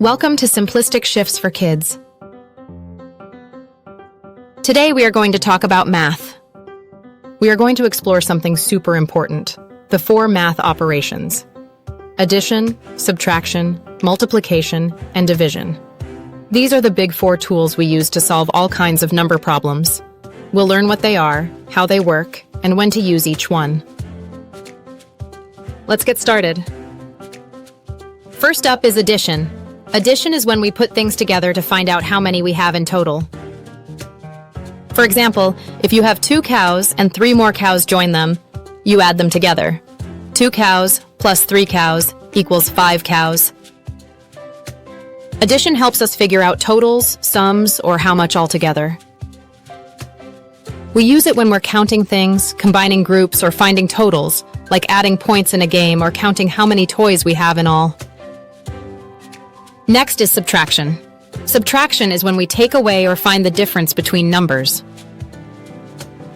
Welcome to Simplistic Shifts for Kids. Today we are going to talk about math. We are going to explore something super important, the 4 math operations: addition, subtraction, multiplication, and division. These are the big 4 tools we use to solve all kinds of number problems. We'll learn what they are, how they work, and when to use each one. Let's get started. First up is addition. Addition is when we put things together to find out how many we have in total. For example, if you have 2 cows and 3 more cows join them, you add them together. 2 cows plus 3 cows equals 5 cows. Addition helps us figure out totals, sums, or how much altogether. We use it when we're counting things, combining groups, or finding totals, like adding points in a game or counting how many toys we have in all. Next is subtraction. Subtraction is when we take away or find the difference between numbers.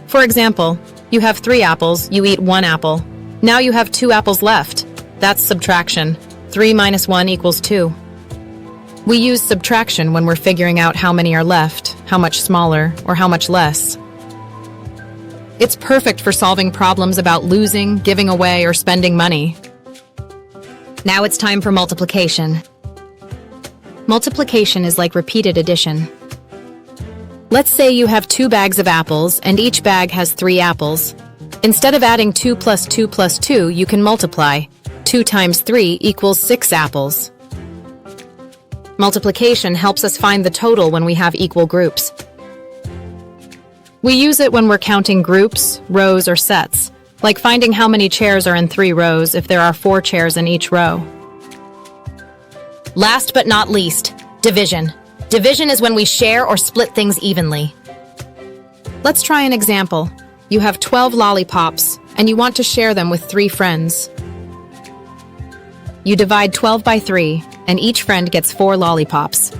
For example, you have 3 apples, you eat 1 apple. Now you have 2 apples left. That's subtraction. 3 minus 1 equals 2. We use subtraction when we're figuring out how many are left, how much smaller, or how much less. It's perfect for solving problems about losing, giving away, or spending money. Now it's time for multiplication. Multiplication is like repeated addition. Let's say you have 2 bags of apples and each bag has 3 apples. Instead of adding 2 plus 2 plus 2, you can multiply. 2 times 3 equals 6 apples. Multiplication helps us find the total when we have equal groups. We use it when we're counting groups, rows, or sets, like finding how many chairs are in 3 rows if there are 4 chairs in each row. Last but not least, division. Division is when we share or split things evenly. Let's try an example. You have 12 lollipops, and you want to share them with 3 friends. You divide 12 by 3, and each friend gets 4 lollipops.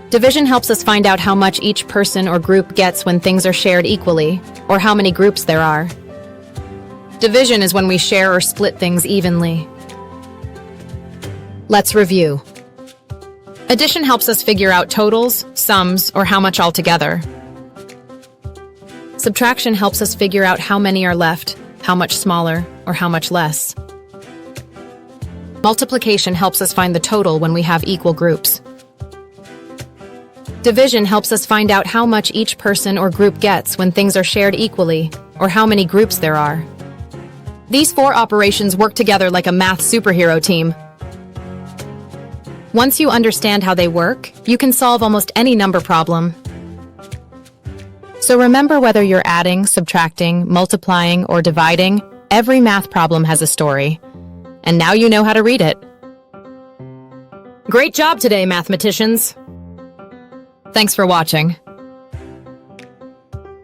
Division helps us find out how much each person or group gets when things are shared equally, or how many groups there are. Division is when we share or split things evenly. Let's review. Addition helps us figure out totals, sums, or how much altogether. Subtraction helps us figure out how many are left, how much smaller, or how much less. Multiplication helps us find the total when we have equal groups. Division helps us find out how much each person or group gets when things are shared equally, or how many groups there are. These 4 operations work together like a math superhero team. Once you understand how they work, you can solve almost any number problem. So remember, whether you're adding, subtracting, multiplying, or dividing, every math problem has a story. And now you know how to read it. Great job today, mathematicians! Thanks for watching.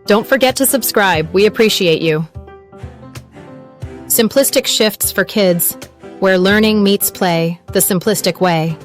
Don't forget to subscribe, we appreciate you. Simplistic Shifts for Kids, where learning meets play the simplistic way.